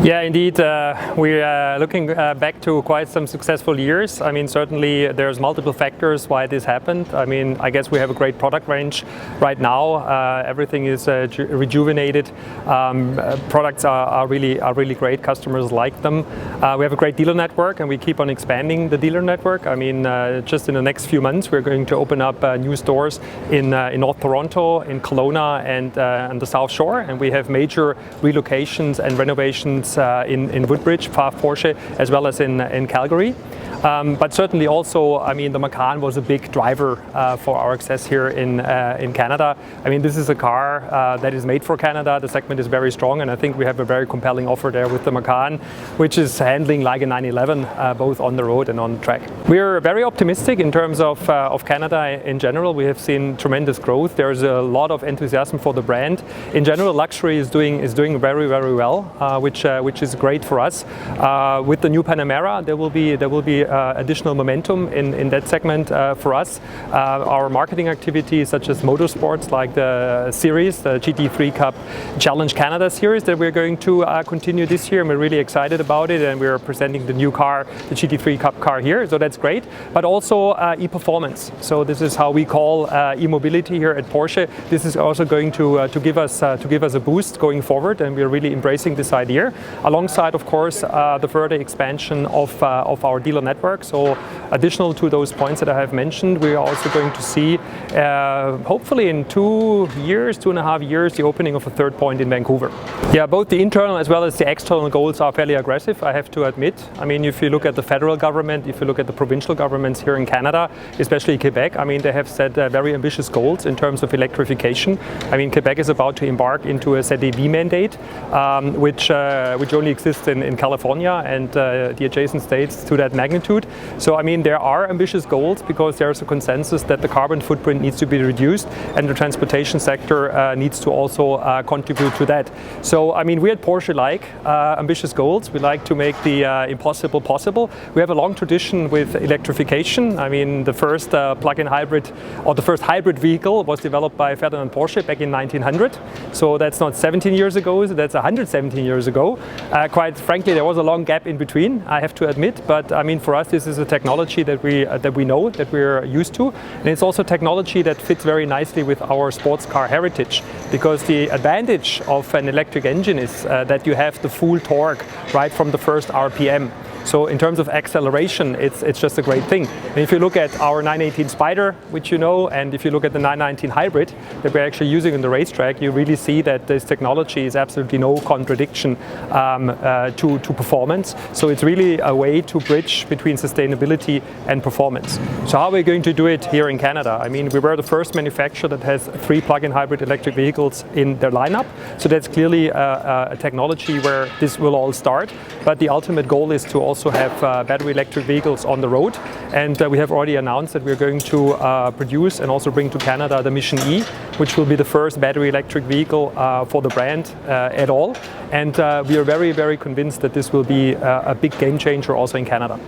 Yeah, indeed. We're looking back to quite some successful years. I mean, certainly there's multiple factors why this happened. I mean, I guess we have a great product range right now. Everything is rejuvenated. Products are really great. Customers like them. We have a great dealer network, and we keep on expanding the dealer network. I mean, just in the next few months, we're going to open up new stores in North Toronto, in Kelowna, and on the South Shore. And we have major relocations and renovations in Woodbridge, Porsche, as well as in Calgary. But certainly also, I mean, the Macan was a big driver for our success here in Canada. I mean, this is a car that is made for Canada. The segment is very strong, and I think we have a very compelling offer there with the Macan, which is handling like a 911, both on the road and on the track. We're very optimistic in terms of Canada in general. We have seen tremendous growth. There's a lot of enthusiasm for the brand. In general, luxury is doing very well, which is great for us. With the new Panamera, there will be additional momentum in that segment for us. Our marketing activities such as motorsports like the series, the GT3 Cup Challenge Canada series that we're going to continue this year, and we're really excited about it, and we're presenting the new car, the GT3 Cup car here, so that's great. But also e-performance. So this is how we call e-mobility here at Porsche. This is also going to give us a boost going forward, and we're really embracing this idea. Alongside, of course, the further expansion of our dealer network. So additional to those points that I have mentioned, we are also going to see, hopefully in 2.5 years, the opening of a third point in Vancouver. Yeah, both the internal as well as the external goals are fairly aggressive, I have to admit. I mean, if you look at the federal government, if you look at the provincial governments here in Canada, especially Quebec, I mean, they have set very ambitious goals in terms of electrification. I mean, Quebec is about to embark into a ZEV mandate, which only exists in California and the adjacent states to that magnitude. So, I mean, there are ambitious goals because there's a consensus that the carbon footprint needs to be reduced, and the transportation sector needs to also contribute to that. So, I mean, we at Porsche like ambitious goals. We like to make the impossible possible. We have a long tradition with electrification. I mean, the first plug-in hybrid, or the first hybrid vehicle, was developed by Ferdinand Porsche back in 1900. So that's not 17 years ago, that's 117 years ago. Quite frankly, there was a long gap in between, I have to admit, but I mean, for us, this is a technology that we know, that we're used to, and it's also technology that fits very nicely with our sports car heritage, because the advantage of an electric engine is that you have the full torque right from the first RPM. So in terms of acceleration, it's just a great thing. And if you look at our 918 Spider, which you know, and if you look at the 919 Hybrid that we're actually using on the racetrack, you really see that this technology is absolutely no contradiction to performance. So it's really a way to bridge between sustainability and performance. So how are we going to do it here in Canada? I mean, we were the first manufacturer that has 3 plug-in hybrid electric vehicles in their lineup. So that's clearly a technology where this will all start. But the ultimate goal is to also have battery electric vehicles on the road, and we have already announced that we're going to produce and also bring to Canada the Mission E, which will be the first battery electric vehicle for the brand at all, and we are very convinced that this will be a big game changer also in Canada.